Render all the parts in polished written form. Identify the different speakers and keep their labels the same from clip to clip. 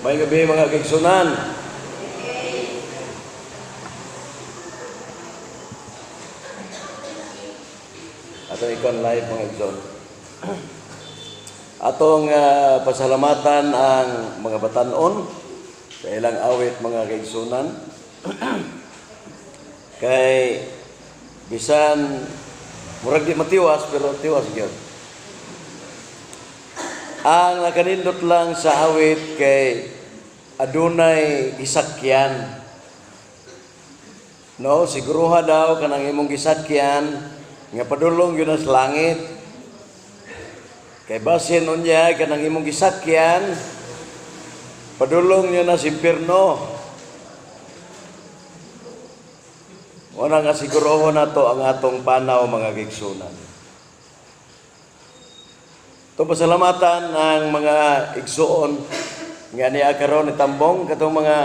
Speaker 1: May gabi mga kaigsunan. Atong ikon live mga kaigsunan. Atong pasalamatan ang mga batanon sa ilang awit mga kaigsunan. Kay bisan murag di matiwas pero tiwas gyud. Ang nakanindot lang sa awit kay adunay gisakyan. No, siguruha daw kanang imong gisakyan nga padulong yun sa langit. Kay basin unya kanang imong gisakyan padulong yun sa impierno. Wala nga siguruhon nato ang atong panaw mga kaigsunan. Ito pasalamatan ang mga igsuon nga niya karon itambong katong mga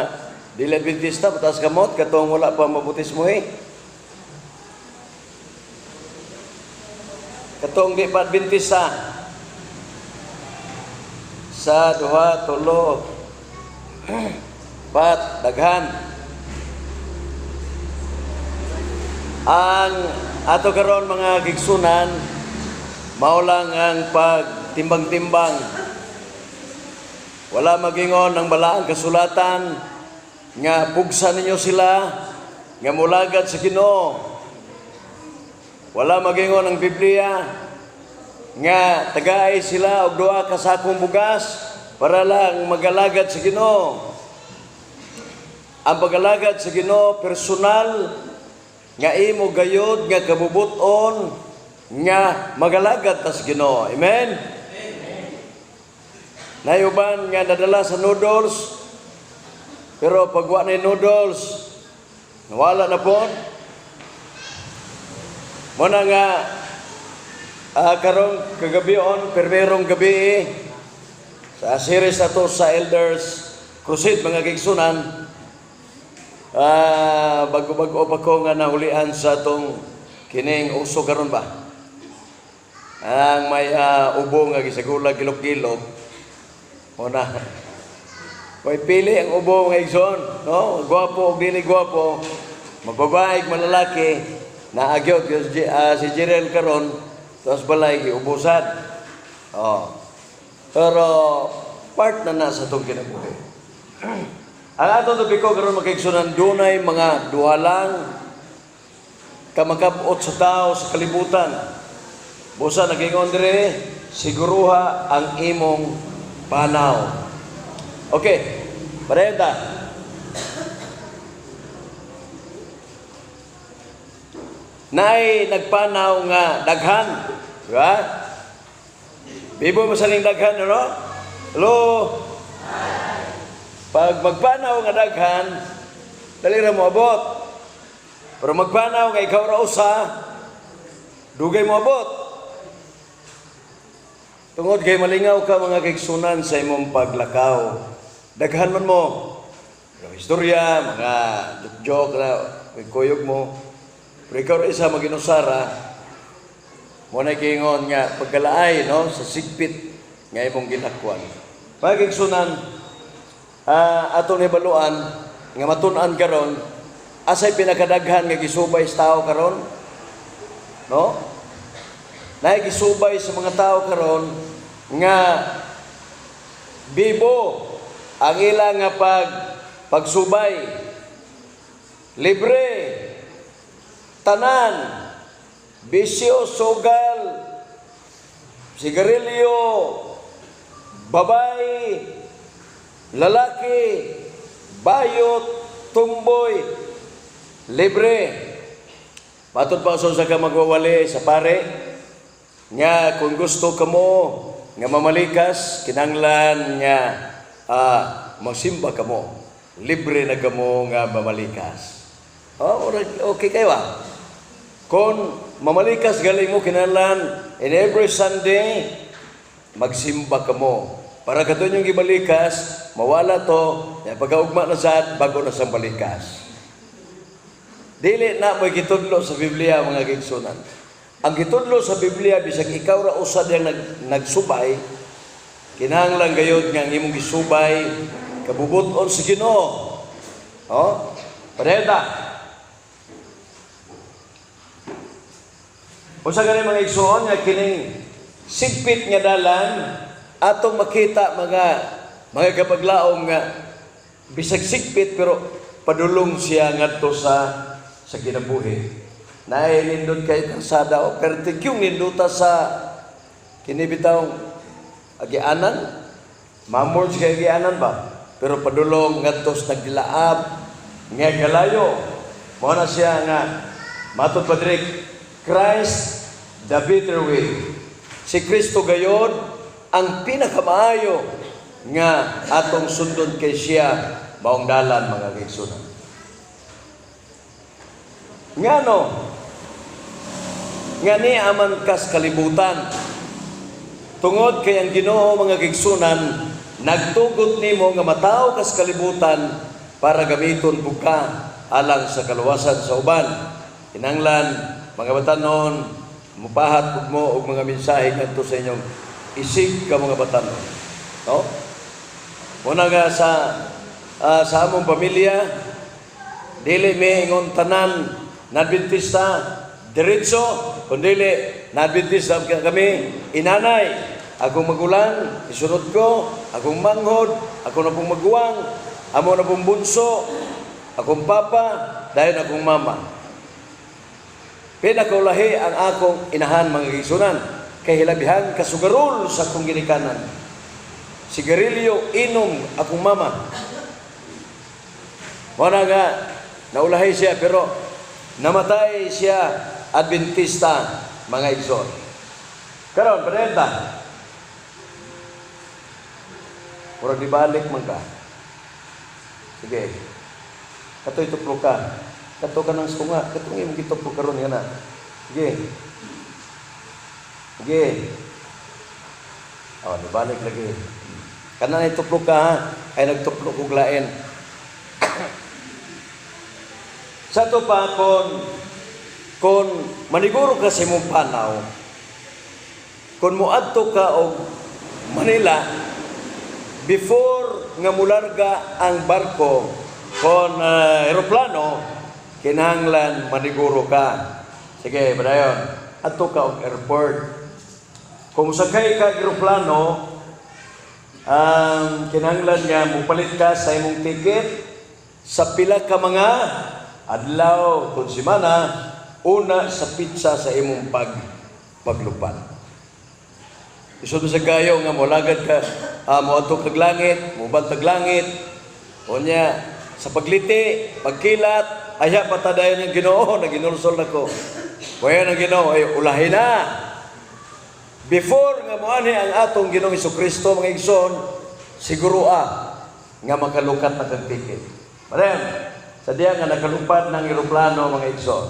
Speaker 1: dili Adventista patas kamot katong wala pa mabutismo katong di pa Adventista sa duha tulo pat daghan ang ato karon mga gigsunan mao lang ang pagtimbang-timbang. Wala magingon ng balaang kasulatan nga pugsa ninyo sila nga mulagad sa Ginoo. Wala magingon ng Biblia nga tagaay sila og duha ka sakong bugas para lang magalagad sa Ginoo. Ang pagalagad sa Ginoo personal nga imo gayud nga kabubuton nga magalagad ta sa Ginoo. Amen. Nayuban nga nadala sa noodles, pero pagwa na noodles, nawala na po. Muna nga, karong kagabion, permerong gabi, sa series na to sa Elders Crusade, mga kaigsunan, bago-bago pa ko nga nahulian sa itong kining uso karon ba? Ang may ubo nga gisagulag gilok-gilok, Muna, may pili ang ubo ng igsoon, no? Gwapo o dili gwapo, mababaig, malalaki, naagyot si Jirel karon, tapos balay, ubusan. Oh. Pero, part na nasa itong kinabuhi. Ang atong topiko karon makaigsunan, dunay mga duha lang kamakabot sa tao sa kalibutan. Busa nagingon dire, siguruha ang imong panaw. Okay, parenta. Nay nagpanaw nga daghan, di ba? Bibo masaling daghan, ano? Hello? Pag magpanaw nga daghan, dali ra mo abot. Pero magpanaw nga ikaw ra usa, dugay mo abot. Tungod kay malingaw ka mga kaigsunan sa imong paglakaw. Daghan man mo. Mga istorya, mga joke na kuyog mo. Pero ikaw isa maginusara, mo na kingon nga pagkalaay no, sa sigpit nga imong ginakwan. Mga kaigsunan, atong ibaluan, nga matun-an karon, asay pinakadaghan nga gisubay sa tao karon? No? Nagisubay sa mga tao karon nga bibo ang ilang nga pagsubay, libre, tanan, bisyo, sugal, sigarilyo, babay, lalaki, bayot, tumboy, libre. Patod pa sa ka magwawali sa pare nga kung gusto ka mo nga mamalikas, kinanglan nga magsimba ka mo. Libre na ka mo nga mamalikas. Okay kayo Kung mamalikas galing mo kinanglan, and every Sunday, magsimba ka mo. Para ka yung gibalikas, mawala to, pagkaugma na sad, bago na sa balikas. Dili na mo'y gitudlo sa Biblia mga kaigsunan. Ang gitudlo sa Biblia, bisag ikaw ra usad yung nagsubay, kinahanglan gayud nga ang imong gisubay, kabubuton sa Ginoo. Oh, padayta. Unsa gani mga igsoon nga kining sigpit nga dalan atong makita mga kapaglaom nga bisag sigpit pero padulong siya ngadto sa kinabuhi. Naay nindot kay karsada o pertikyong ninduta sa kinibitaw agianan, mamor siya agianan ba? Pero padulong ngadto sa nagdilaab nga galayo. Mao na siya nga matud padrik Christ the better way. Si Kristo gayod ang pinakamaayo nga atong sundon kay siya maong dalan mga kaigsunan. Ngano? Nga ni aman kas kalibutan. Tungod kay ang Ginoo mga kaigsunan nagtugot nimo nga mataw kas kalibutan para gamiton buka alang sa kaluwasan sa uban. Kinanglan mga batanon, mupahat pud mo og mga mensahe ngadto sa inyong isig ka mga batanon. No? Muna nga sa among pamilya, dili mi ingon tanan na Adventista diretso, kundili na Adventista kami inanay. Akong magulang, isunod ko, akong manghod, ako na pong maguwang, amo na pong bunso, akong papa, dahil akong mama. Pinakaulahi ang akong inahan mga kaigsunan kay hilabihan kasugarol sa akong ginikanan. Sigarilyo inom akong mama. Wala nga naulahi siya pero namatay siya Adventista mga igsoon. Karon padayta. Murag dibalik man ka. Sige. Katoy tuplo ka. Kato ka ng sunga, kato nga yung gituplo karon nga na. Sige. Sige. O, nabalik lagi. Kana na ituplo ka ha, ay nagtuplo kong lain. Sa to pa, kung maniguro ka sa imong panaw, kung muadto ka o Manila, before nga mularga ang barko, kung aeroplano, kinahanglan maniguro ka. Sige, badayon. Ato ka og airport. Kung sakay ka aeroplano, kinahanglan nga mupalit ka sa imong ticket sa pila ka mga adlaw kung semana una sa pizza sa imong paglupad. Isod sa kayo nga molagad ka moadto kag langit, mobantag langit. Unya sa pagliti, pagkilat, aya patadayon ng Ginoo na ginulsol nako. Waya ng Ginoo ay ulahin na. Before nga moani ang atong Ginoong Jesucristo mga igsoon, siguro nga makalukat na kag ticket. Maram, sa diya nga nakalupad ng eroplano mga igsoon.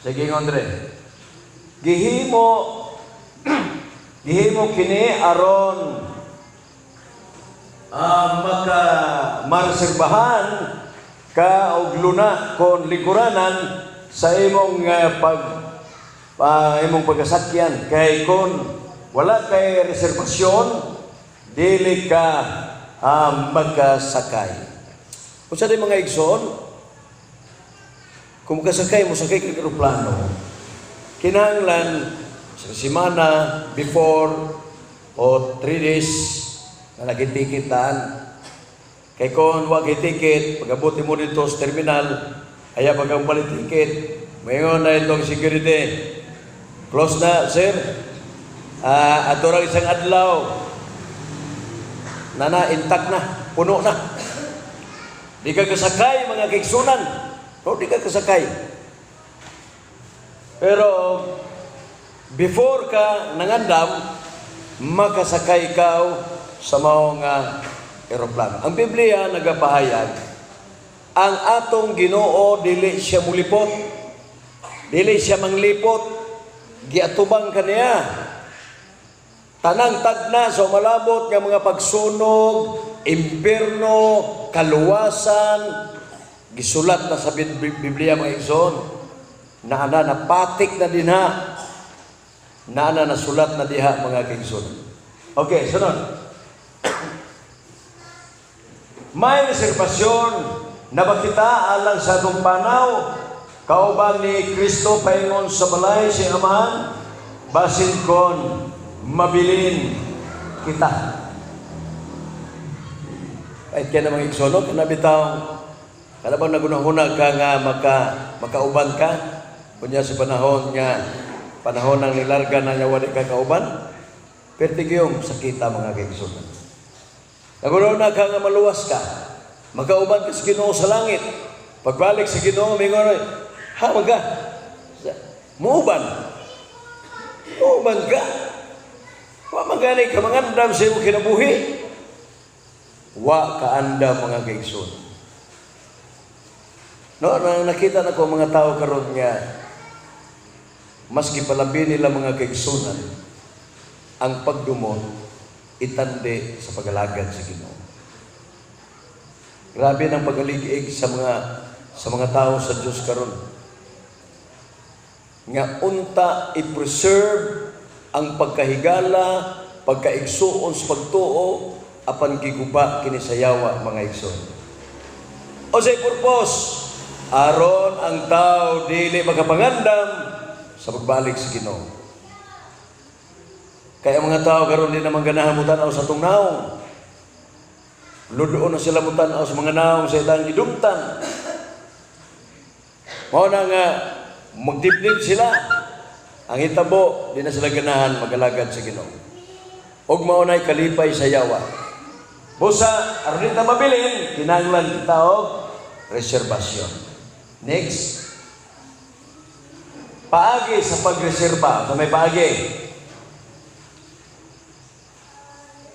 Speaker 1: Sige Andre. Gihimo kini aron maka marserbahan ka og luna kon liguranan sa imong imong pagasakyan kay kon wala kay reservasyon dili ka magkasakay. Unsa di mga igsoon? Kung kasakay mo sakay kag eroplano, kinahanglan sa semana before o 3 days na nagitikitan. Kay kung wag ticket, pag-abuti mo dito sa terminal, ay pag-ampalit ticket, mayon na itong security. Close na, sir. Aturang isang adlaw. Intact na, puno na. Di ka kasakay, mga kiksunan. No, di ka kasakay. Pero, before ka nangandam, makasakay ka sa maong eroplano. Ang Biblia nagapahayag, ang atong Ginoo dili siya mulipot, dili siya manglipot, giatubang kaniya. Tanang tagna sa malabot nga mga pagsunog, impierno, kaluwasan, gisulat na sa Biblia mga igsoon, na napatik na dinha, na nasulat na diha mga igsoon. Okay, sunod. May reservasyon na ba kita alang sa atong panaw kauban ni Kristo paingon sa balay si Amahan basin kon mabilin kita. Kahit kaya namang igsono, kanabitaw, kada bang nagunahuna ka nga makauban ka, kunya sa panahon ng nilarga na niya wali ka kauban, pertigyong sakita mga kaigsono. Nagunahuna ka nga maluwas ka, makauban ka sa Ginoo sa langit, pagbalik sa Ginoo, mingon, hamag ka, muuban ka, wa magani ka mangandam sa iyong kinabuhi, wa kaandam mga kaigsoon. No, nakita na ko mga tao karon nga maski palabi nila mga kaigsunan ang pagdumon itande sa pagalagad sa Ginoo. Grabe ng pagalig-ig sa mga tao sa Dios karon. Nga unta i-preserve ang pagkahigala, pagkaigsuon sa pagtuo apan giguba kini sa yawa mga igsoon. O say purpose aron ang tao dili makapangandam sa pagbalik sa Ginoo. Kaya mga tao karon di naman ganahan mo tanaw sa atong naong. Ludoon na sila mo tanaw sa mga naong sa ilang gidumtan. Mao na nga magdibdib sila. Ang hitabo di na sila ganahan magalagad sa Ginoo. Og mao nay kalipay sa yawa. Busa aron di ta mabilin kinahanglan kita og reserbasyon. Next. Paagi sa pagreserba. Sa may paagi.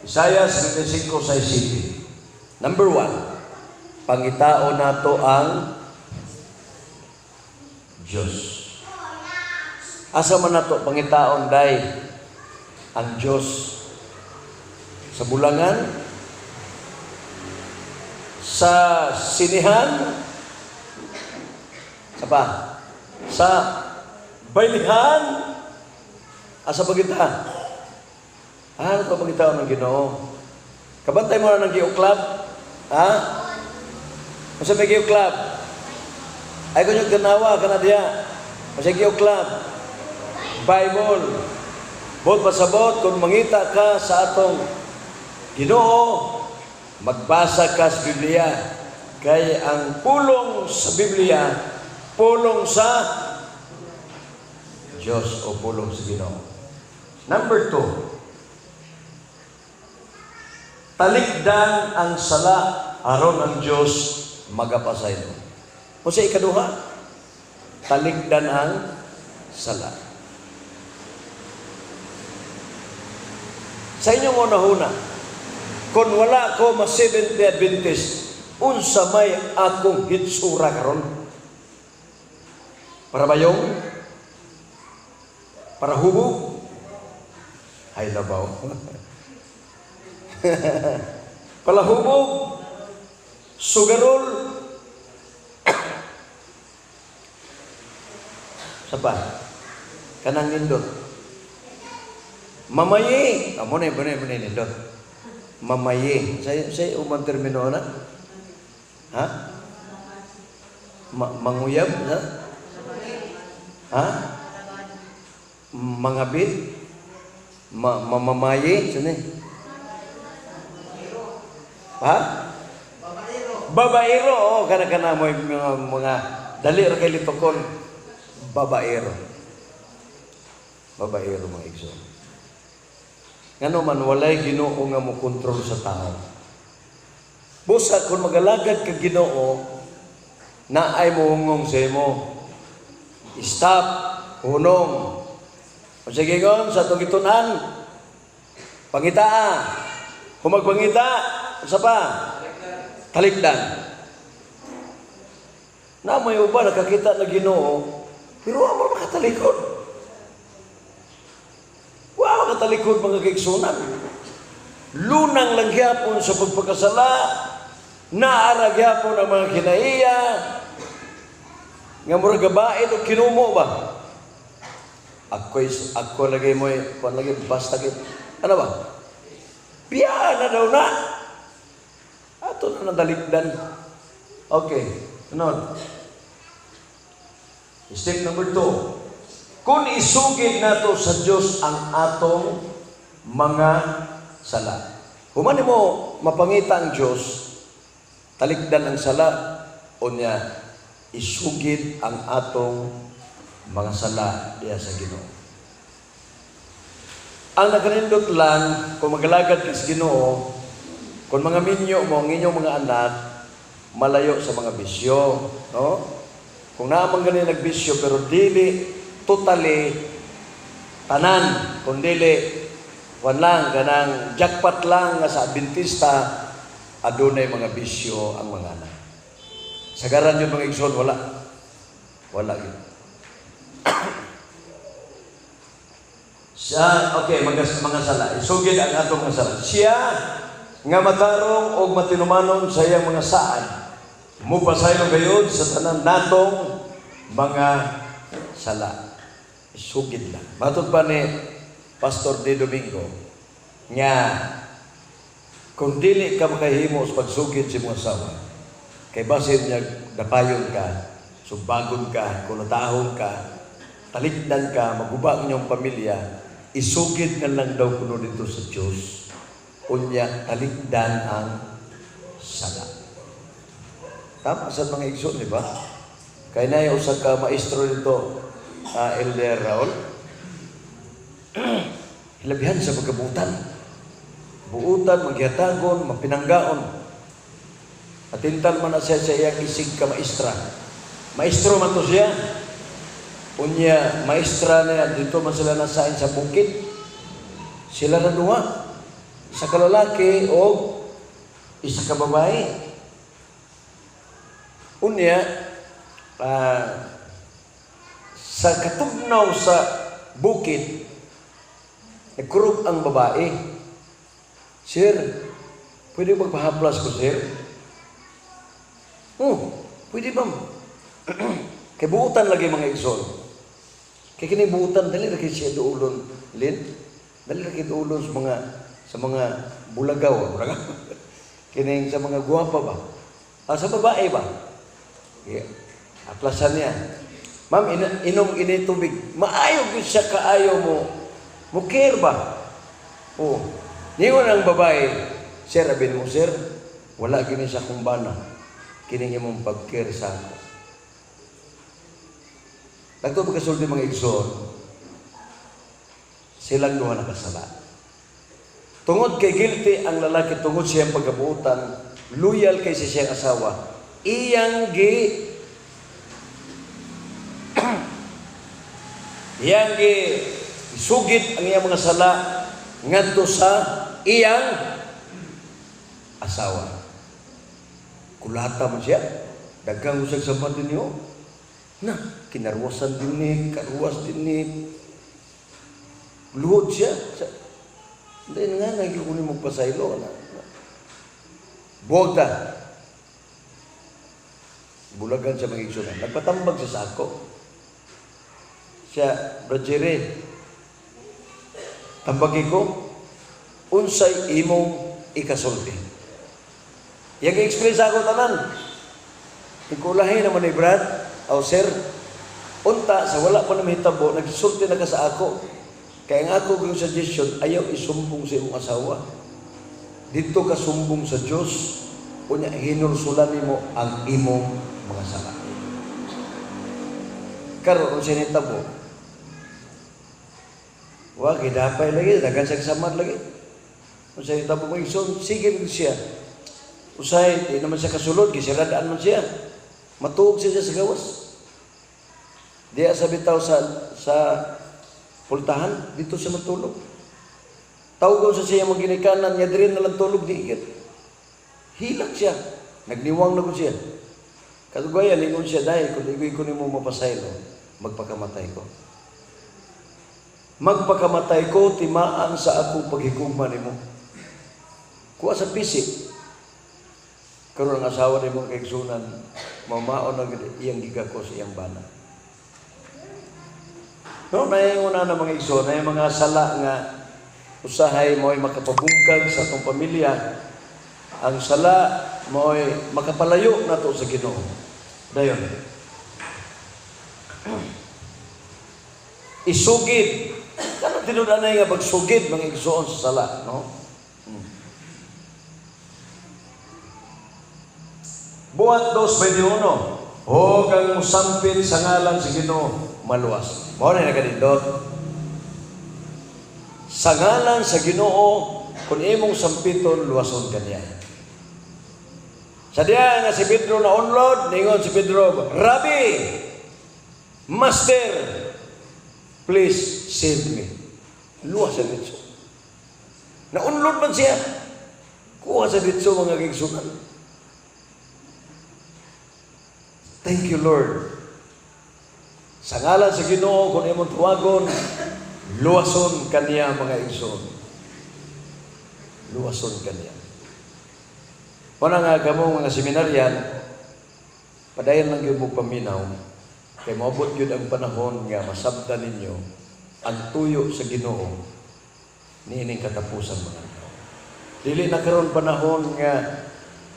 Speaker 1: Isaiah 55:6. Number 1, pangitao nato ang Diyos. Asa man nato pangitaon day ang Diyos? Sa bulangan, sa sinihan, sa bailihan, asa pagita? Ano ito pagkitaon ng Ginoo? Kabantay mo na ng giuklab? Ha? Masa may giuklab? Ay kung yung ganawa ka na diya. Masa giuklab? Bible. Bot pasabot, kung mangita ka sa atong Ginoo, magbasa ka sa Biblia. Kaya ang pulong sa Biblia, pulong sa Diyos o pulong sa Ginoo. Number 2, talikdan ang sala aron ang Diyos magapasay mo. O sa ikaduha, talikdan ang sala. Sa inyong unahuna, kung wala ko mas Seventh-day Adventist, unsa may akong hitsura karon? Para bayong? Para hubog? Ay labaw. Palahubog, sugarol, sapa, kanang nindot, mamaye, amo na nindot, mamaye, saya umang termino na, ha? Manguyab, ha? Mangabit, mamaye, sini. Ha? Babaero. Oh, kana mo mga dali ra kay litokon. Babaero mga igsoon. Ngano man walay Ginoo nga mo kontrol sa tao. Busa kung magalagad ka Ginoo, na ay mohungong sa imo. Stop, hunong. O sige gon sa atong gitunan. Pangitaa. Humagpangita. Sa pa? Talikdan. Na may uba nakakita na Ginoo, pero wa mo makatalikod. Wa makatalikod mga kaigsunan. Lunang lang gyapon sa pagpakasala, naara gyapon ang mga kinaiya, nga murag gabae o kinumo ba? Ako lagi mo, kung lagi basta ano ba? Piya na daw na. Ato na nadalikdan. Okay, sunod. Step number 2. Kung isugid nato sa Dios ang atong mga sala. Human mo mapangita ang Dios, talikdan ang sala o niya isugid ang atong mga sala diya sa Ginoo. Ang nakanindot lang, kung magalagad ka sa Ginoo, kung mga minyo mo, ang inyong mga anak, malayo sa mga bisyo. No? Kung naman ganyan nagbisyo, pero dili, totally, tanan, kung dili, lang, ganang jackpot lang nga sa Adventista, adunay mga bisyo ang mga anak. Sagaran yun mga igsoon, wala. Wala yun. Siya, okay, mga sala. Isugid ang atong mga sala. Siya, nga matarong o matinumanon sa iyang mga saan. Mupasayon gayud sa tanan natong mga sala. Isugid lang. Matod pa ni Pastor D. Domingo, nga, kung dili ka makahimo sa pagsugid sa mga sawa, kay basin niya dapayon ka, subagon ka, kunatahon ka, talikdan ka, magubang niyong pamilya, isugid na lang daw kuno dito sa Diyos. Unya, talikdan ang sala. Tama sa mga igsoon, di ba? Kaya na yung usag ka maestro dito, Elder Raul, hilabihan sa pagkabutan. Buutan, magyatagon, mapinanggaon. Atintan man na siya sa iyang isig ka maestra. Maestro man to siya. Unya, maestra na dito man sila nasain sa bukid. Sila na duha. Isa ka lalaki o isa ka babae. Unya, sa katugnaw sa bukid, nagkurog ang babae. Sir, pwede magpahaplas ko, sir? Pwede ba? Kay buutan lagi mga igsoon. Kay kini buutan, dali lagi siya doulon. Lin? Dali lagi doulon sa mga bulagaw. Kining sa mga guwapa ba? Sa babae ba? Yeah. Aplasan niya. Ma'am, inom ini tubig. Maayo ko siya kaayo mo. Mukir ba? Niyon ang babae, sir, abin mo, sir, wala gini sa kumbana. Kining imong pagkir sa ako. Nagto pagkasulti mga igsoon, silang duha nakasala. Tungod kay guilty ang lalaki, tungod siyang pagkabuutan, loyal kay siyang asawa, iyang sugid ang iyang mga sala ngadto sa iyang asawa. Kulata man siya, dagang usag sa din niyo. Na, kinarwasan din ni, karwas din ni. Luhod siya. Hindi nga, nagikunin mo pasaylo. Buwag ta. Bulagan sa mga igsunan. Nagpatambag sa sako. Siya, Brajere, tambagi ko, unsay imong ikasulti. Yang i-explain sa ako tanan. Ikulahin naman ni Brad, sir, unta, sa wala pa na mahitabo, nagsulti na ka sa ako. Kaya nga ako yung suggestion, ayaw isumbong sa imong asawa. Dito ka sumbong sa Diyos, kunya hinulsulan mo ang imong mga sala. Karon kung siya nitabo, wag, idapay lagi, nagansag samad lagi. Kung siya nitabo mo igsoon, sige siya. Usay, di naman siya kasulod, gisiradaan man siya. Matuog siya sa gawas. Di sa bitaw sa pultahan, dito siya matulog. Tawag sa siya mga ginikanan, niya din nalang tulog, di ikit. Hilak siya. Nagniwang na ko siya. Katugaya, lingon siya, dahil kung ikoy ko ni mo mapasaylo, magpakamatay ko. Magpakamatay ko, timaan sa akong paghigugma ni mo. Kuha sa pisik. Karoon ang asawa ni mong kaigsunan, mamaon na iyang gigako sa iyang bana. No, na yung una na mga igsoon, na yung mga sala nga usahay mo'y makapabungkag sa atong pamilya. Ang sala mo'y makapalayo na to sa Ginoo. Dayon. Isugid. Kanang tinudanay nga pagsugid mga igsoon sa sala, no? Buhat 2:21. O kang musampit sa ngalan sa Ginoo maluwas. Mao na nagadindot. Sa ngalan sa Ginoo kun imong sampiton luwason kaniya. Sa diya nga si Pedro na unlod, ningon si Pedro, Rabbi, Master, please save me. Luwas sa ditso. Naunlod man siya. Kuha sa ditso mga gigsunan. Thank you, Lord. Sa ngalan sa Ginoo kung imong tuwagon, luwason kaniya mga igsoon. Luwason kaniya. Kuna nga kamo mga seminaryan, padayon lang yun mo paminaw, kay maabot yun ang panahon nga masabtan ninyo ang tuyo sa Ginoo niining katapusan mga tao. Dili na karon panahon nga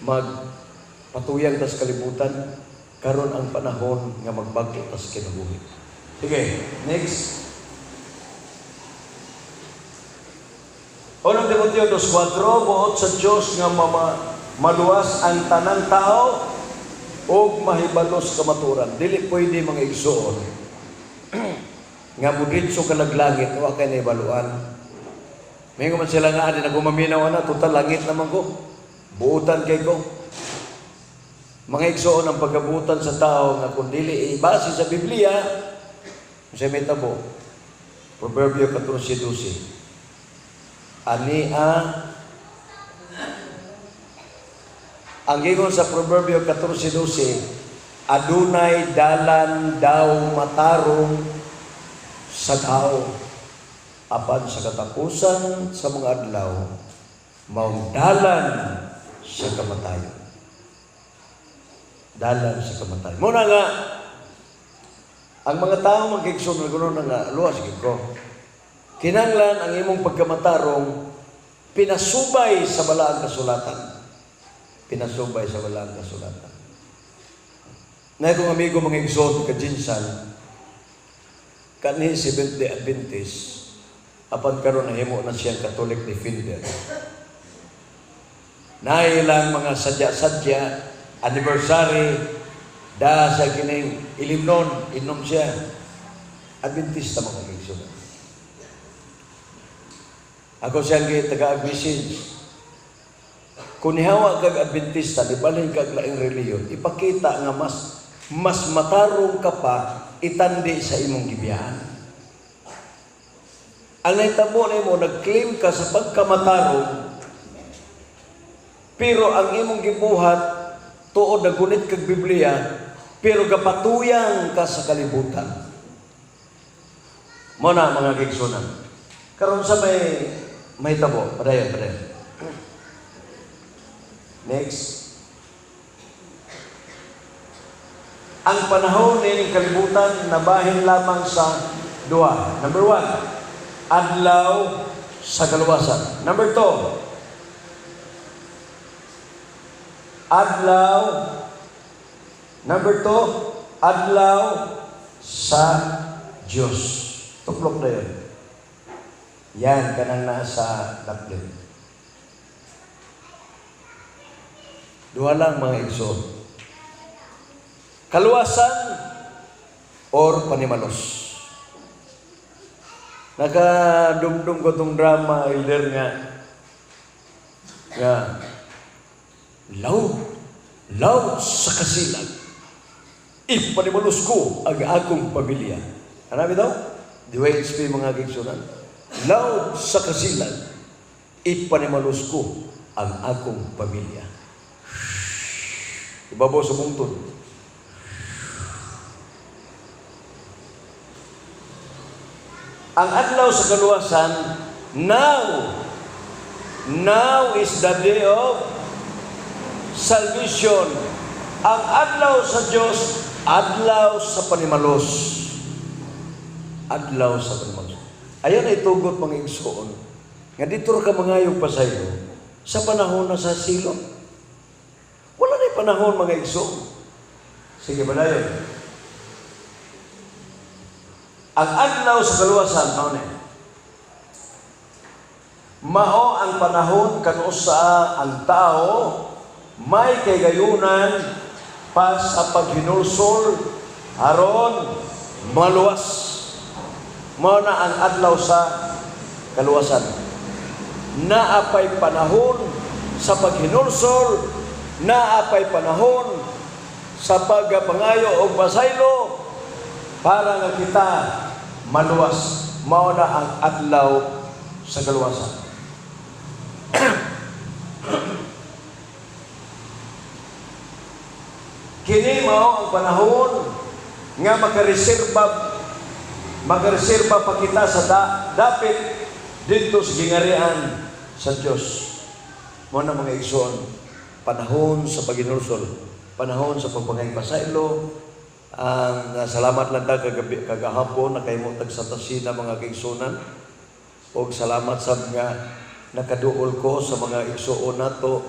Speaker 1: magpatuyang tas kalibutan, karon ang panahon nga magbago tas kinabuhi. Sige, next. Unang Timoteo 2:4, buot sa Dios nga maluwas ang tanang tao o mahibalos kamaturan. Dili pwede mga igsoon nga mudritso ka naglangit wa kay naibaluan. May man sila nga adi nagumaminaw na total langit naman ko. Buutan kay ko. Mga igsoon ang pagkabutan sa tao nga kung dili ibase sa Biblia sa metabo. Proverbio 14:12. Ang gingon sa Proverbio 14:12, adunay dalan daw matarong sa tao, apan sa katapusan sa mga adlaw, maong dalan sa kamatayon. Dalan sa kamatayon. Muna nga, ang mga tao magkiksun na gano'n nga, luwas ko. Kinanglan ang imong pagkamatarong pinasubay sa balaang kasulatan. Pinasubay sa walang kasulatan. Na itong amigo mga igsoon, kajinsan, kani si Seventh-day Adventist, apan karon nahimo na siyang Catholic defender. Nailang mga sadya-sadya, anniversary, da sa kining ilimnon, inom siya. Adventista mga igsoon. Ako siyang taga-message. Kung ihawa kag Adventista, di balhin kag laing reliyon, ipakita nga mas matarong ka pa itandi sa imong gibiyahan. Ang naitabo nimo nag-claim ka sa pagkamatarong, pero ang imong gibuhat tuod nagunit kag Biblia, pero gapatuyang ka sa kalibutan. Muna mga gigsunan. Karon sa may tabo, padayon. Next. Ang panahon ng kalibutan nabahin lamang sa dua. Number 1, adlaw sa kaluwasan. Number 2, adlaw. Number 2, adlaw sa Diyos. Tuplok na yun. Yan, kanang nasa daplin. Dua lang mga igsoon. Kaluwasan or panimalos. Nakadumdum ko itong drama, elder nga loud sa kasilag. Ipanimalos ko ang akong pamilya. Ano daw? DYHP mga igsoonan. Loud sa kasilag. Ipanimalos ko ang akong pamilya. Ibabaw sa bungtod. Ang adlaw sa kaluwasan, now is the day of salvation. Ang adlaw sa Diyos, adlaw sa panimalos. Adlaw sa panimalos. Ayan ay tugot mga igsoon. nga dito ka mangayong pasaylo sa panahon na sa silong. Wala na panahon mga igsoon. Sige ba na yun? Ang adlaw sa kaluwasan, mao ang panahon kanusa ang tao may kagayunan pa sa paghinulsol aron maluwas. Mao na ang adlaw sa kaluwasan. Naapay panahon sa paghinulsol, naapay panahon sa pagpangayo o pasaylo para nga kita maluwas. Mao na ang adlaw sa kaluwasan. Kini mao ang panahon nga makareserba pa kita sa dapit dito sa gingarian sa Dios. Mao na mga igsoon, panahon sa paghinulsol, panahon sa pagpangay pasaylo. Salamat lang ta kagahapon na kay mo tagsatasina mga kaigsunan. Og salamat sab nga nakaduol ko sa mga igsuon nato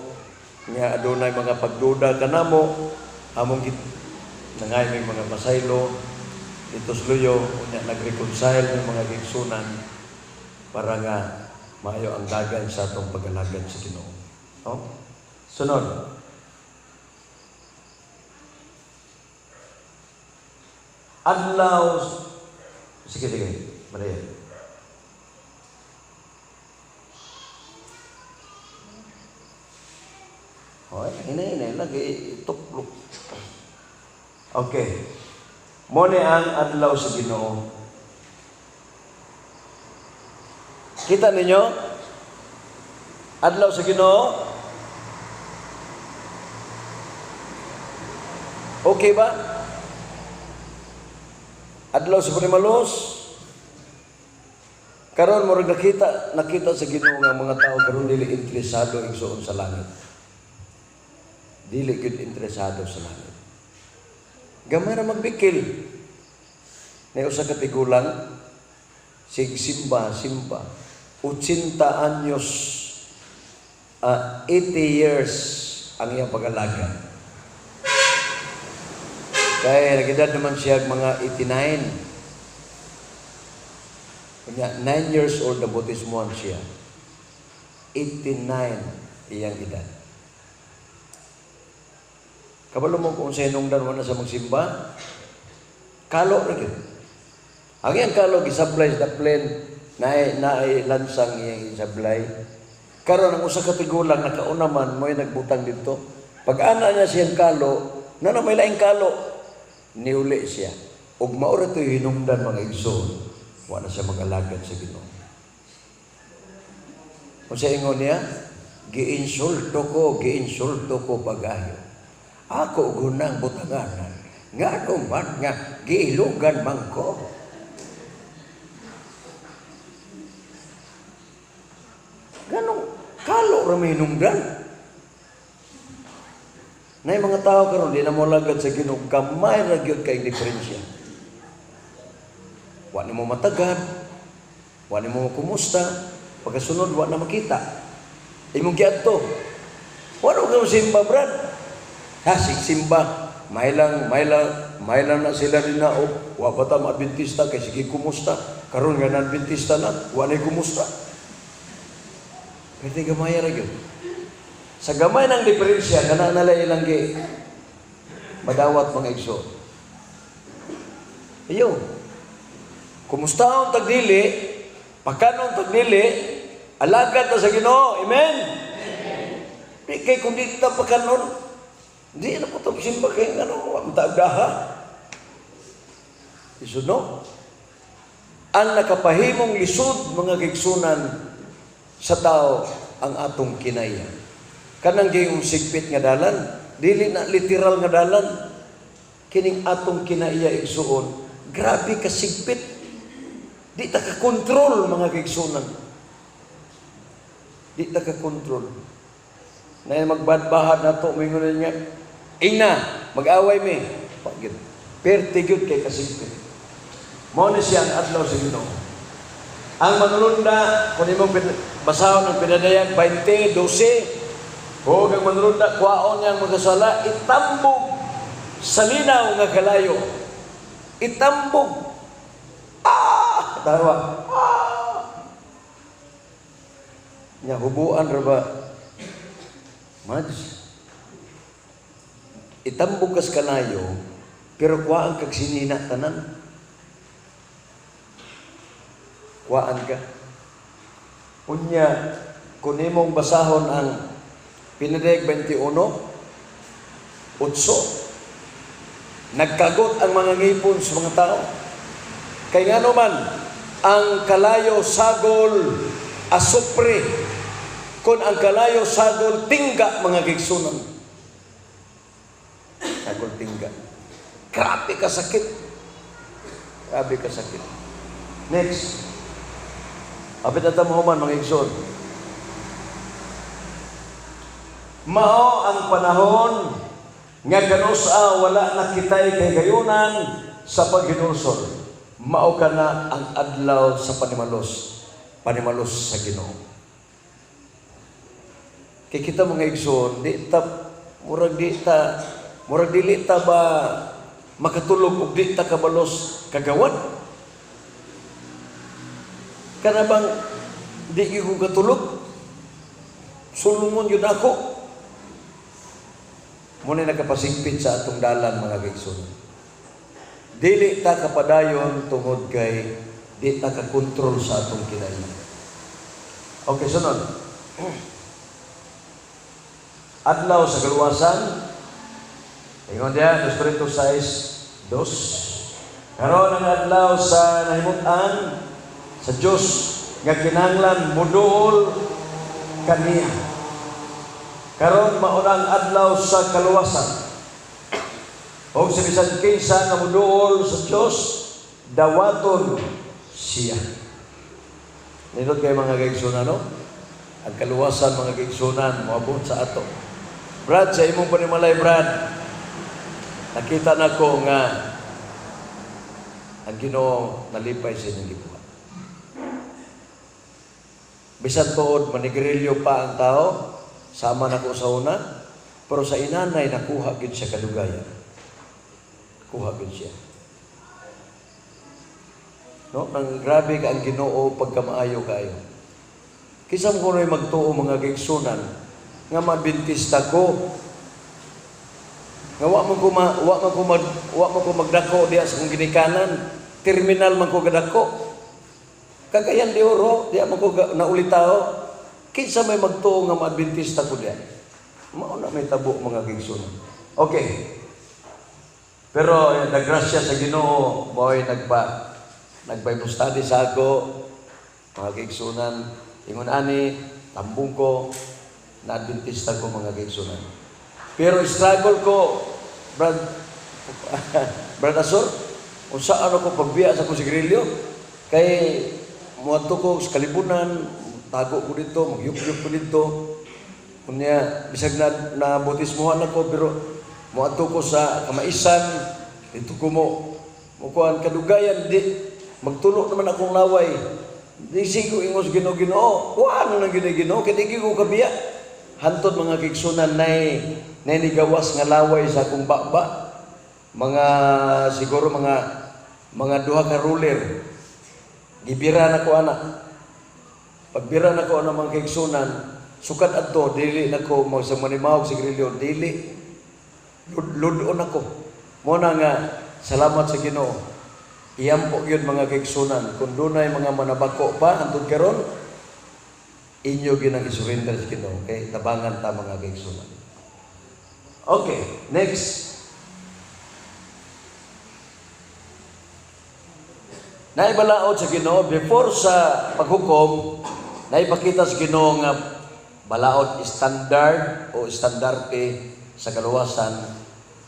Speaker 1: nga adunay mga pagduda kanamo among nangay may mga pasaylo dito sa Luyo unya nagreconcile ng mga igsunan para nga maayo ang dagan sa atong pag-alagad sa Ginoo. No? Sunod. Adlaw. Sige. Maria. Hoy, ini lagi tuklok. Okay. Mo ni ang adlaw sa Ginoo. Kita ninyo? Adlaw sa Ginoo. Okay ba? Adlaw sa panimalos. Karon mo rin nakita sa Ginoo nga mga tao karon dili interesado igsoon sa langit. Dili gud interesado sa langit. Gamay ra magbikil. Nay usa ka tigulang simba 80 anyos 80 years ang iyang pag-alaga. Kaya nag-edad naman siya mga 89. Kanya 9 years old na bautismuhan siya. 89 iyang edad. Kabalo mo kung sa hinungdan mo na sa magsimba, kalo na yun. Ang iyang kalo, gisablay sa plane, na lansang iyang isablay. Karon ang usa ka tigulang, nakauna man, mo'y nagbutang dito. Pag-ana niya siyang kalo, na may laing kalo, niuli siya. Ug maura to'y hinungdan mga igsoon, wala siya mag-alagad sa Ginoo. Kung sa ingon niya, giinsulto ko pag-ayo. Ako gunang butanganan, nga naman nga giilugan man ko. Ganong kalo ramay hinungdan. Na mga tao karon di na mo lagad sa Ginoo, kamay ra gyud kay diferensya. Wa ni mo matagad, wa ni mo kumusta, pagkasunod wa na makita. Imong giadto. Wala ka simba brad. Hasig simba, may lang na sila rin na, wa pa ta ma-Adventista, kay sige kumusta, karon nga na-Adventista na, wa na'y kumusta. Pwede gamay ra yun. Sa gamay ng diferensya, kananalay lang madawat mga igso. Iyo, kumusta ang tagdili, pagkanong tagdili, alagad na sa Ginoo, amen? Kay kung di kita pagkanon, hindi na po itong simba kayong ang tagaha. Isuno. Ang nakapahimong lisod, mga kigsunan, sa tao, ang atong kinaya. Kanang gayong sigpit nga dalan, dili na literal nga dalan, kining atong kinaya igsuon, grabe ka sigpit. Di ta ka kontrol, mga kigsunan. Di ta ka kontrol. Na magbadbahad na ito, may ngunan niya, ina, mag-away mi. Perti gyud kay kasigpit. Mao ni siya ang adlaw sa Ginoo. Ang manulunda, kung imong basahon ang pinadayag 20, 12. O kang manrunda, kwaon niyang magkasala, itambog sa linaw nga kalayo. Itambog. Tawa. Nya hubuan ra ba? Mads. Itambog kas kalayo, pero kuhaan kag sinina tanan. Kuhaan ka. Unya, kung imong basahon ang Pinadayag 21, 8, nagkagot ang mga ngipon sa mga tao. Kay nga naman, ang kalayo sagol asupre, kung ang kalayo sagol tingga mga gigsunan. Sagol tingga. Grabe ka sakit. Grabe ka sakit. Next. Apit na tamuhuman mga igsoon. Mao ang panahon nga ganusa wala na kitay kay gayunan sa paghinulsol. Mao ka na ang adlaw sa panimalos. Panimalos sa Ginoo. Kay kita mga igsoon, murag dili ta ba makatulog ug di ta kabalos kagawad? Kana bang di ko katulog? Sulungon yun ako. Muna nagkapasigpit sa atong dalan mga kaigsoon. Dili ta kapadayon tungod kay di ta ka-control sa atong kinain. Okay, sunod. Adlaw sa kaluwasan. Ingon diya, 2:6, 2. Karon ang adlaw sa nahimutan sa Diyos nga kinahanglan muduol kaniya. Karon maunang adlaw sa kaluwasan. O sa bisan kinsa nga muduol sa Diyos, dawaton siya. Nindot kay mga kaigsunan, no? Ang kaluwasan mga kaigsunan moabot sa ato. Brad, sa imong panimalay, Brad, nakita na ko nga ang Ginoo nalipay sa inyong gibuhat. Bisan tuod manigrilyo pa ang tao, sama na ko sa una, pero sa inanay nakuha gid siya kadugayan. Kuha gid siya. No, nang grabe ka ang Ginoo pagkamaayo kayo. Kisam ko rin magtuo mga kaigsunan nga mabintista ko. Nga wa man ko magdako diya sa kong ginikanan. Terminal man ko gadako. Kagayan di oro, diya man ko naulitaw. Kinsa may magtuo nga maadventista ko diya. Mao na may tabo mga kaigsunan. Okay. Pero nagrasya sa Ginoo, boy nag-Bible study sa ako, mga kaigsunan, ingon ani, tambong ko, na adventista ko mga kaigsunan. Pero struggle ko, Brad Asor, kung saan ako pagbiya sa kong sigrilyo, kay muadto ko sa kalibunan, tago ko dito, magyup-yup ko dito, kunya, bisag na bautismuhan ako, pero muadto ko sa kamaisan, dito ko mukuhan kadugayan, di, magtulo naman akong laway, di sigo ingos Ginoo, kuhaan nang Ginoo, kaya di ko kabiya, hantod mga kigsunan na nigawas nga laway sa akong baba, siguro mga duha ka ruler, gibira na ko anak. Pagbira na ko ang mga kaigsunan, sukat adto, dili na ko magsamanimaw sa grilyo, dili, ludon ako. Muna nga, salamat sa Ginoo. Iyampo yun mga kaigsunan. Kung dunay mga manabako pa, antod karon, inyo ginang isurrender sa Ginoo. Okay? Tabangan ta mga kaigsunan. Okay, next. Naibalaod sa Ginoo, before sa paghukom, naipakita sa Ginoo nga balaod standard o standarte sa kaluwasan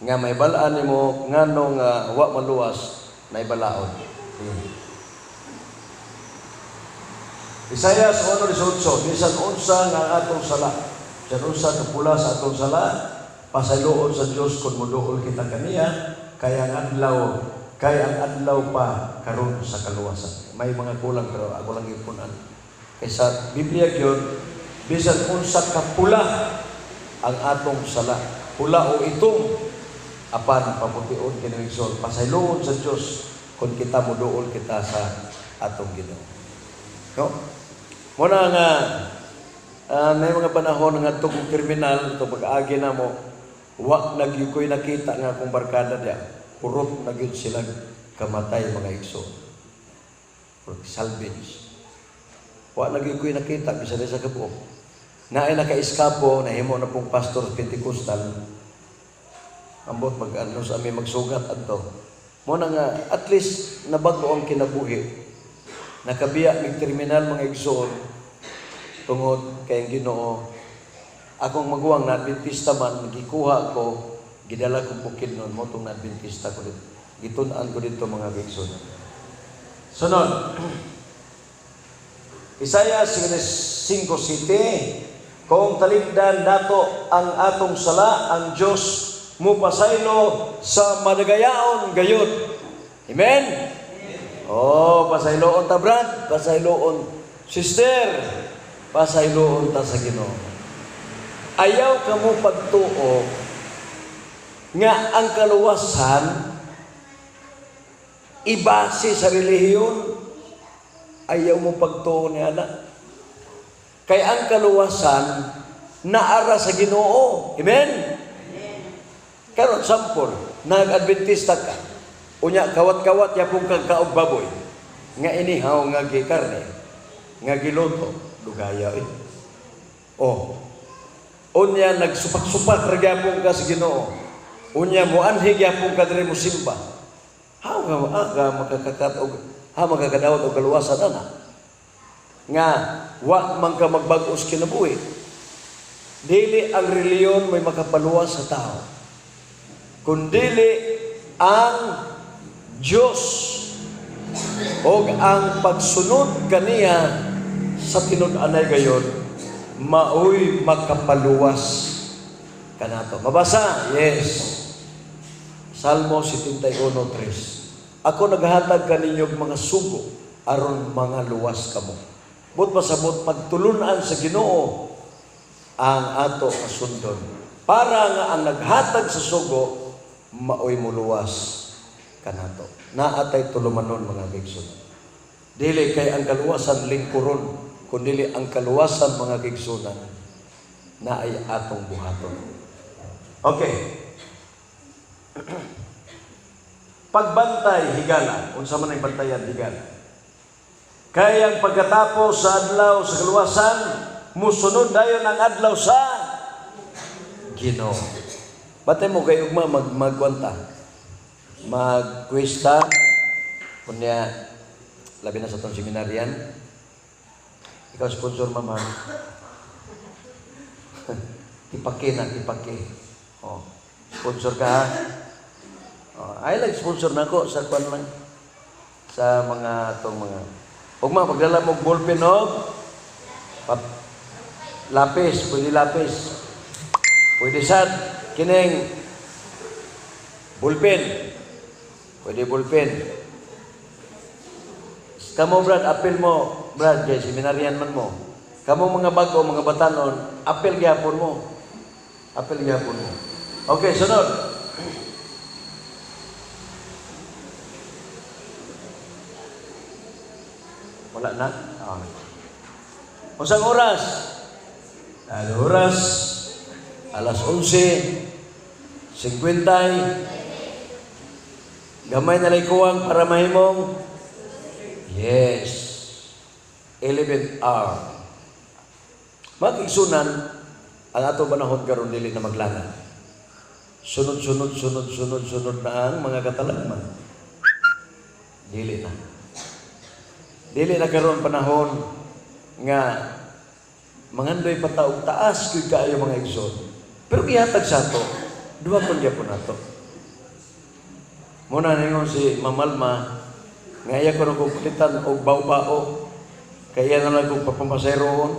Speaker 1: nga may balaan nimo nganong wa maluwas naibalaod. Isaias 1:18, bisan unsa nga atong sala, bisan unsa nga pula sa atong sala, pasayloon sa Dios kun moduol kita kaniya, kay ang adlaw pa karon sa kaluwasan. May mga kulang pero ako lang ipunan. Kaysa Biblia gyud bisan unsa ka pula ang atong sala, pula o itom, apan papution kini igsoon, pasayloon sa Dios kung kita moduol kita sa atong Ginoo. No? Muna nga may mga panahon nga tugong terminal ito pag-agi na mo, wa nagyukoy nakita nga akong barkada dia, purot na gyud sila kamatay mga igsoon. Salvage. Wa nagyukoy nakita bisan sa kabuok. Naay naka-eskapo, nahimo na pong pastor Pentecostal. Ambot mag-ano sa amin magsugat adto. Muna nga, at least nabago ang kinabuhi. Nakabiya mig terminal mga igsoon tungod kay ang Ginoo. Akong maguwang na Adventista man, gikuha ko, gidala ko bukid noon mo tong Adventista ko dito. Gitun-an ko dito mga igsoon. Sunod. Isaiah 5:7. Kung taligdan nato ang atong sala, ang Dios mupasaylo sa madagayaon gayud. Amen? Oh, pasayloon ta brad, pasayloon sister, pasayloon ta sa Ginoo. Ayaw kamo pagtuo nga ang kaluwasan ibase sa relihiyon. Ayaw mo pagtuo ni ana. Kay ang kaluwasan naara sa Ginoo. Amen? Karon sampol, nag-Adventista ka. Unya kawat-kawat yapong kag kaog baboy. Nga inihaw nga gikarne, nga giluto, dugaya eh. Oh. Unya nagsupak-supak ra gyapon ka sa Ginoo. Unya mo anhig yapon ka diri mo simba. Haw nga makakakatog, makakadawat og kaluwasan ana. Nga wa man ka magbag-os kinabuhi. Dili ang reliyon may makapaluwas sa tao, kundili ang Diyos o ang pagsunod kaniya sa tinud-anay gayon maoy makapaluwas kanato. Mabasa? Yes. Salmo 71:3. Ako naghatag kaninyo mga sugo aron mga luwas kamo. But pasabot pagtulunan sa Ginoo ang ato kasundon. Para nga ang naghatag sa sugo, maoy muluwas kanato. Naatay tulumanon mga gigsun. Dili kay ang kaluwasan lingkuron, kundi ang kaluwasan mga gigsunan na ay atong buhaton. Okay. Pagbantay higala, unsa man ang bantayan higala. Kaya ang pagkatapos sa adlaw sa kaluwasan, musunod dayon ang adlaw sa Ginoo. Batay mo kayo magkwanta, magkwesta, kunya labi na sa itong seminaryan. Ikaw sponsor mama. Tipake na, tipake. Oh, sponsor ka ha. Oh, ay lang sponsor na ko sa kwan lang. Sa mga itong mga Ugma, pagdala mo ballpen o lapis, pwede lapis. Pwede sad, kining ballpen. Pwede ballpen. Kamu brad, apel mo, brad, kay seminaryan man mo. Kamu mga bago, mga batanon, apel gyapon mo. Apel gyapon mo. Okay, sunod. Wala na? Unsang oras? Oras, alas 11:50. Gamay na kuwang para mahimong? Yes. 11 hour. Mag-igsunan, ang ato panahon karon dili na maglangan. Sunod na ang mga katalagman. Dili na. Dili na karon panahon nga mangandoy pataog taas gyud kaayo mga igsoon. Pero gihatag sa ato, duha pun gyapon nato. Muna ningon si Mamalma, nga iya ko nang kukulitan og bao-bao. Kaya na lang kong papamasayroon.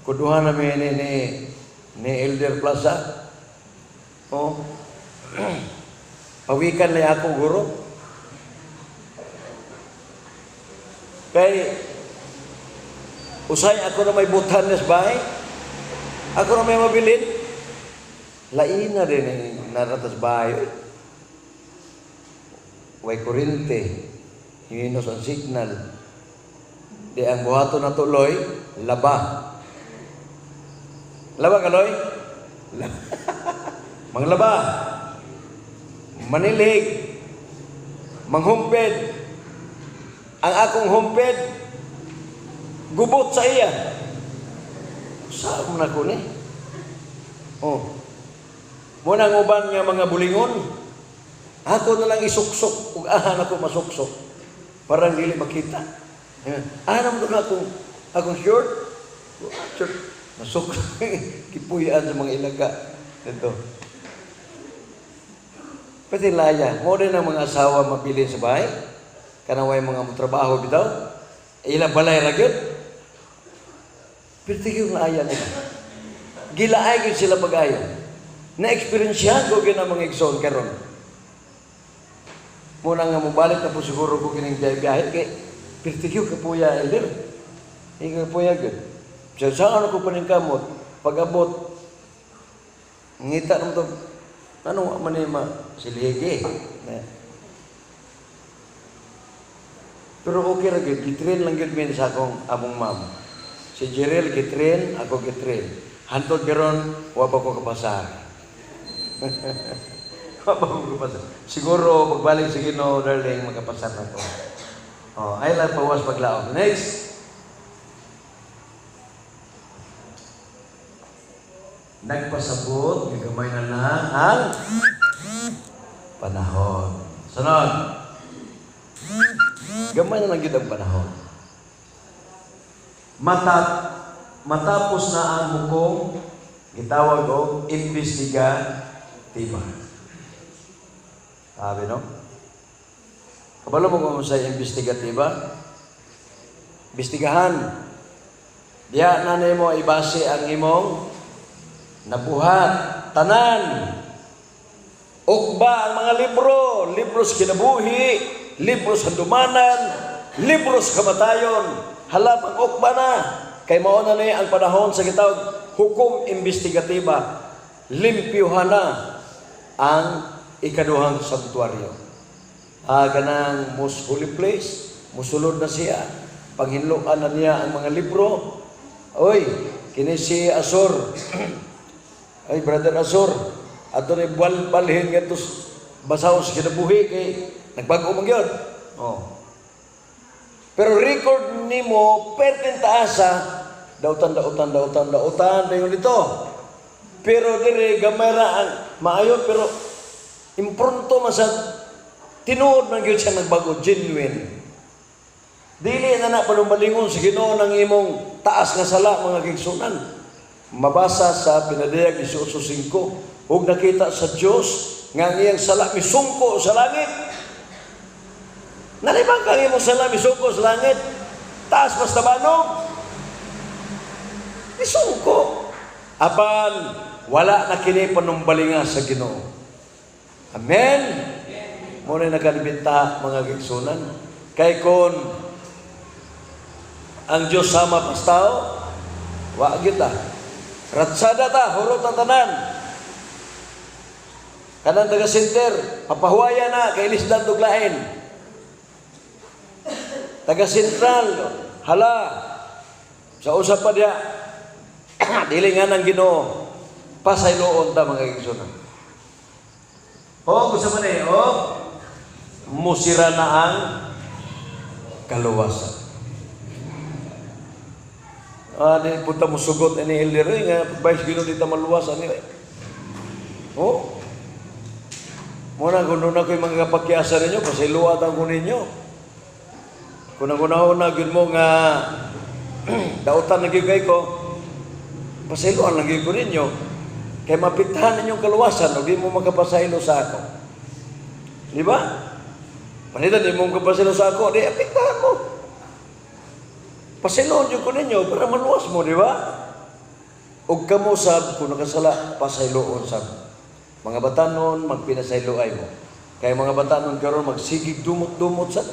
Speaker 1: Kuduhan namin ni Elder Plaza. Oh. Pawikan na ako guro. Kay Usay ako na may butan sa bahay. Ako na may mabilin. Lain na din ang naratas bahay. Way kurente. Hinos ang signal. Di ang buhato na tuloy, laba. Laba ka, Loy? Manglaba. Manilig. Manghumped. Ang akong humped, gubot sa iya. Saan mo na ko ni? Oh. Muna ang uban nga mga bulingon, ako na lang isuksok, ug ahan ako masuksok. Parang dili makita. Ahan mo na akong short. Masuksok. Kipuyaan sa mga ilaga. Ito. Pati laya. Mo din ang mga asawa mapili sa bahay. Kanaway mga trabaho bitaw. Ilang balay ragyot. Pero tigil na ayan nila. Gilaay yun sila pag-ayon. Na-experiensyahan ko yun ang mga igsoon karon. Muna nga mabalik na po siguro ko kining biyahe kay pertigyo kapuya elder. Ikaw kapuya yun. So, saan ako pa rin kamot? Pag-abot, ngita naman ito, ano man ma silhigi. Pero okay ra gyud, gitrain lang gyud min sa akong among ma'am. Si Jerel gitrain, ako gitrain. Hantod karon wa pa ko kapasar. Wa pa ko kapasar. Siguro pagbalik sa Ginoo, darling, magkapasar na to. Oh, ay lang pawas paglaom. Next. Nagpasabot, gamay na lang ang panahon. Sunod. Gamay na lang yun ang panahon. Matapos na ang bukong, gitawag o investigativa. Sabi, no? Kabalo mo kung sa investigativa? Investigahan. Diya na mo ibase ang imong nabuhat, tanan, ukba ang mga libro, libro sa kinabuhi, libro sa dumanan, libro sa kamatayon, halap ang ukba na, kay mauna na ang panahon sa gitawag, hukom investigatiba, limpyuhan na ang ikaduhang sanktuaryo. Ganang most holy place, musulod na siya, panghinluan na niya ang mga libro. Oy, kini si Asor, ay, Brother Azor, ato na balhin nga tos basaw sa kinabuhi kay nagbago man yun. Oh. Pero record ni mo, pertin taasa, dautan, dayon dito. Pero dire, gamera ang maayo, pero impronto masad, tinuod man yun siya nagbago, genuine. Dili na panumalingon sa Ginoo ng imong taas nga sala, mga kigsunan. Mabasa sa Pinadayag 18:5, ug nakita sa Dios nga ang iyang sala misungko sa langit. Nalibang kang imong sala misungko sa langit, taas mas tabanog. Misungko. Apan wala na kini panumbalinga sa Ginoo. Amen. Mo na nakalibinta mga gigsunan. Kay kon ang Dios sama pas tao, wa kita. Ratsada ta, hurot ang tanan. Kanang taga-center, papahuaya na, kay Lisdan Tuglain. Taga-sentral, hala, sa usap pa diya, dili nga ng Ginoo, pasayloon ta mga kigsunan. Gusto mo na musira na ang kaluwasan. Di punta mo sugot ni Elder nga vice Ginoo dito maluwas ani. Muna kung na ko'y mga kapakyasa ninyo, pasiluat ang kuninyo. Kung na gyud mo nga dautan lagi kay ko, pasiluan lagi ko ninyo. Kay mapitahan ninyong kaluwasan, o di mo makapasaylo sa ako. Di ba? Panitan di mo makapasaylo sa ako, di apitahan mo. Pasiloon yung ko ninyo para maluwas mo, di ba? Ug kamo sab, kung nakasala, pasayloon sab. Mga batanon, magpinasayloay mo. Kaya mga batanon karon magsigig dumot-dumot sa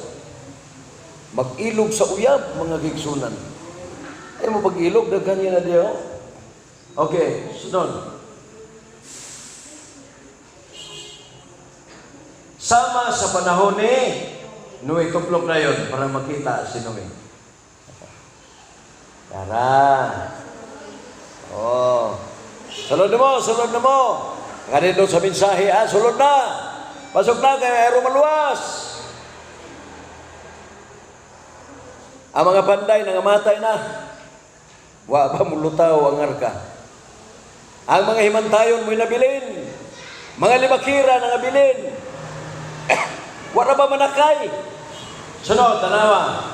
Speaker 1: mag-ilog sa uyab, mga gigsunan. Ay mo pag-ilog, daghan yun na diyo. Okay, sunod. Sama sa panahon ni Noe, tuplok na yun para makita si Noe. Tara. Oh. Sunod na mo, sunod na mo. Ganito sa mensahe, sunod na. Pasok na kay Aero Maluwas. Ang mga panday nangamatay na. Wa ba mulutaw ang arka. Ang mga himantayon mo'y nabilin. Mga limakira nangabilin. Wala ba manakay? Sunod, tanawa.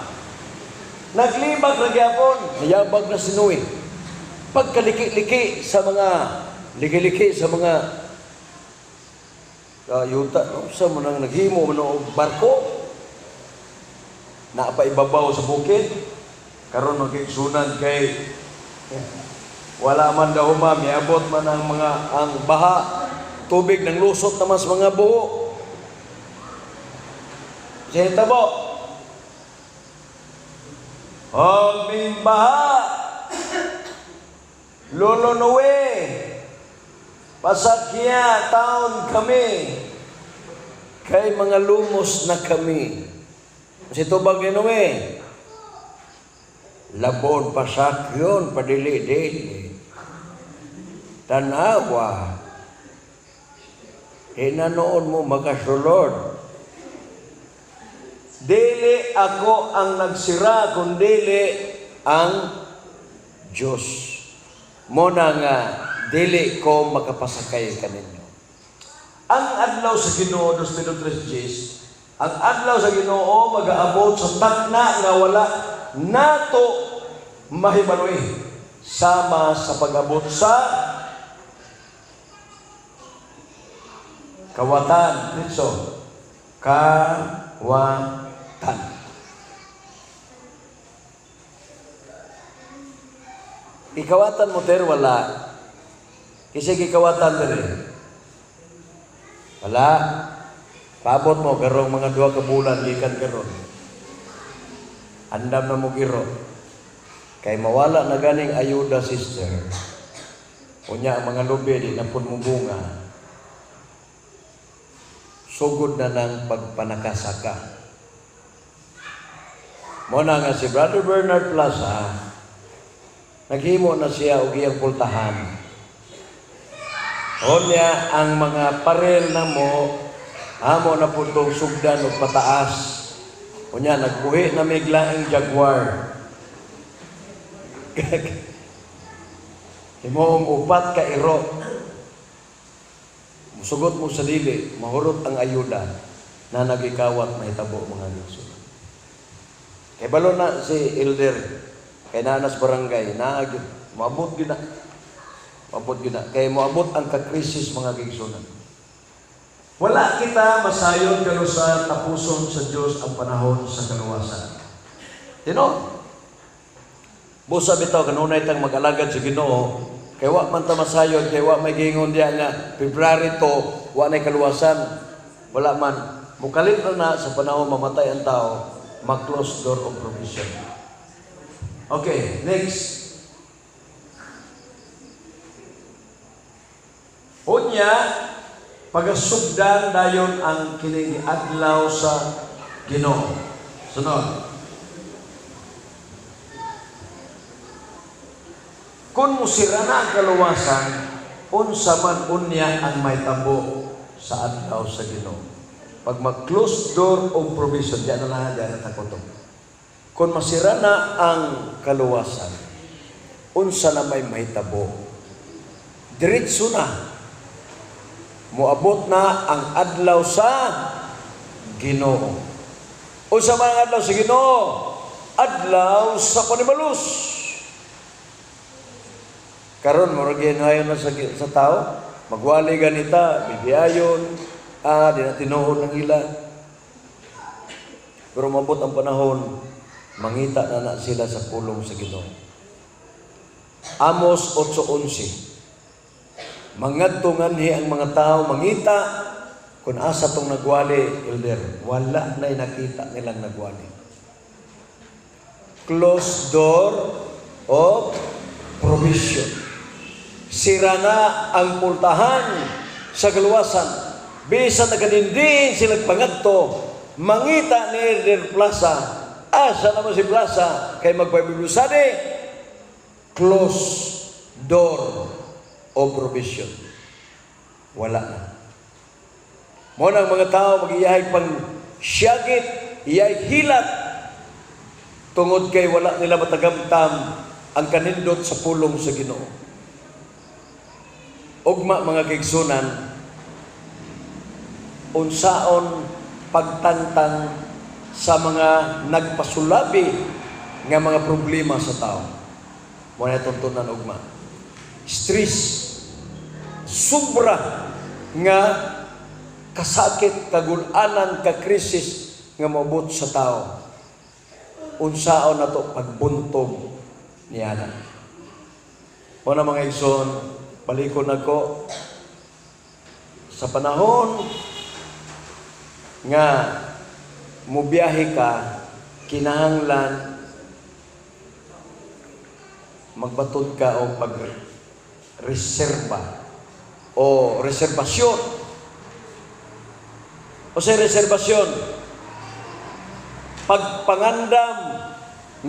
Speaker 1: Naglibag na gyapon. Nayabag na si Noe. Pagkaliki-liki sa mga liki-liki sa mga yuta, no? Sa manang naghimo man og barko. Napaibabaw sa bukid. Karon magigsunan kay wala man daw miabot man ang baha. Tubig ng lusot naman sa mga buho. Senta po. Ming baha. Lolo Noe. Pasakya taon kami. Kay mga lumos na kami. Kasi tubag ni Noe. Labon pasakyon padili-dili. Tanawa. Hinanoon mo makasulod. Dili ako ang nagsira, kundili ang Diyos. Muna nga, dili ko makapasakay kaninyo. Ang adlaw sa Ginoo, 2023, ang adlaw sa Ginoo mag-aabot sa takna nga wala nato mahibaloy sama sa pag-abot sa kawatan. Dito, kawatan. Ikawatan mo ter wala. Kasi ikawatan ter. Wala. Paabot mo karong mga 2 ka bulan gikan karon. Andam na mo giro. Kay mawala na ganing ayuda, sister. Unya ang mga lubi di na pud mo bunga. Sugod na ng pagpanakasaka. Muna nga si Brother Bernard Plaza, naghimo na siya og iyang pultahan. Onya ang mga parel na mo, amo na po itong sugdan o pataas. Onya, nagbuhi na may glaing Jaguar. Himoong upat ka iro. Musugot mo sa dili, mahurot ang ayuda na nagikawat mahitabo mga Diyos. Kay balo na si Elder, kay nanas barangay, maabot gina. Maabot gina. Kay maabot ang kakrisis mga gigsunan. Wala kita masayon kano sa tapuson sa Dios ang panahon sa kaluwasan. Tino? Busa bitaw kanunay tang mag-alagad sa Ginoo, kay wa man ta masayon, kay wa may gingon diya nga February to, wa nay kaluwasan. Wala man. Mukalit na sa panahon mamatay ang tao, mag-close door of provision. Okay, next. Unya, pagasugdan dayon ang kining adlaw sa Ginoo. Sunod. Kung musira na ang kaluwasan, unsa man unya ang may tabo sa adlaw sa Ginoo. Pag mag-close door of provision, diyan na lang, diyan na takotong. Kung masira na ang kaluwasan, unsa na may mahitabo, diretso na, muabot na ang adlaw sa Ginoo. Unsa man ang adlaw sa Ginoo? Adlaw sa panimalus. Karon mo ginayon na sa tao, magwali ganita, bibiyayon, di na tinuod ng ila. Pero mabot ang panahon, mangita na sila sa pulong sa Ginoo. Amos 8:11. Mangadto nganhi ang mga tao mangita kung asa tong nagwali, Elder, wala na nakita nilang nagwali. Close door of provision. Sira na ang pultahan sa kaluwasan. Bisan nagkadindin silang pangadto, mangita ni Elder Plaza. Asa naman si Plaza kay magpabilusade, close door of provision. Wala na. Muna ang mga tao mag-iyahay pang siyagit, iyay hilat, tungod kay wala nila matagamtam ang kanindot sa pulong sa Ginoo. Ugma mga kaigsunan, unsaon pagtangtang sa mga nagpasulabi nga mga problema sa tao. Muna tuntunan ugma. Stress, sobra nga kasakit, kagulanan, kakrisis nga maabot sa tao. Unsaon na to pagbuntog niya na. Muna mga igsoon, balikon ako sa panahon nga mubiyahe ka, kinahanglan magbatod ka o pag-reserba o reservasyon. O sa reservasyon, pagpangandam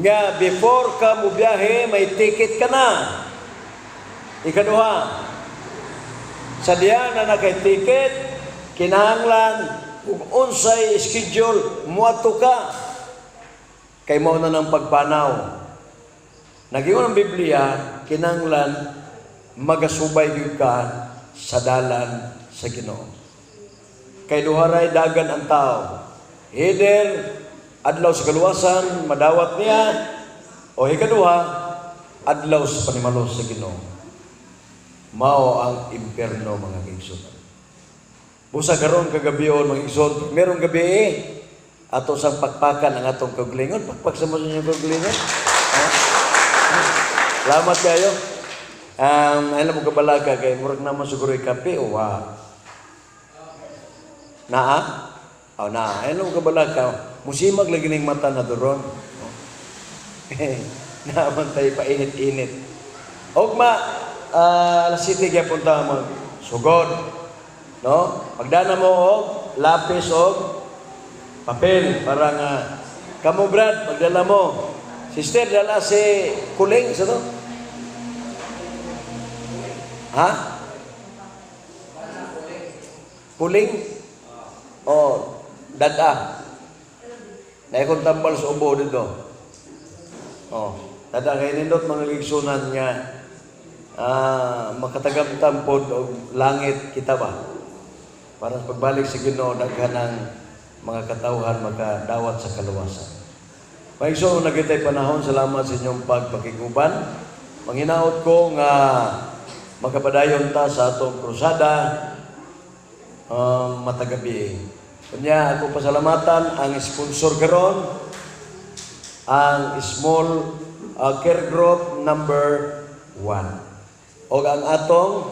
Speaker 1: nga before ka mubiyahe, may ticket ka na. Ikaduha, sa diyan na nakay-ticket, kinahanglan kung unsay schedule, muato ka. Kay mo na ng pagpanaw. Nagingon ang Biblia, kinahanglan magasubay gyud ka sa dalan sa Ginoo. Kay duharay dagan ang tao. Either adlaw sa kaluwasan, madawat niya, o ikaduha, adlaw sa panimalos sa Ginoo. Mao ang impierno mga kaigsoon. Busa karon kagabion mga igsoon, merong gabi ato sang pakpakan ang atong kaglingon, pakpak sa mo sa inyong kaglingon. Salamat kayo. Alam mo kabalaga kay murag naman siguro kape o naa? O naa. Alam mo kabalaga, musimag lagi ning mata na doron. Naman tayo painit-init. Ogma, alas 7 kaya punta mag sugod. No? Pagdana mo og lapis og papel para nga kamo Brad, pagdala mo. Sister, dala si kuling sa to? Ha? Puling? O, dada. Dahil kong tambal sa ubo dito. O, dada kayo nindot mga ligsunan nga makatagam-tam po o langit kita ba? Para sa pagbalik sa Ginoo, daghan ng mga katawhan makadawat sa kaluwasan. Maigsoon, nagitay panahon, salamat sa inyong pagpakiguban. Manghinaot ko nga magkapadayon ta sa atong krusada matagabi. Kanya ako pasalamatan ang sponsor karon, ang Small Care Group number 1. O ang atong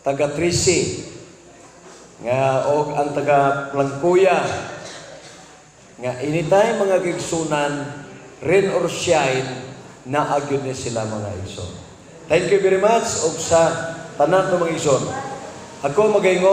Speaker 1: taga Trisi nga og ang taga Plangkuya nga anytime mga gigsunan rain or shine na agyud ni sila mga igsoon. Thank you very much og sa tanan to mga igsoon. Ako magaingon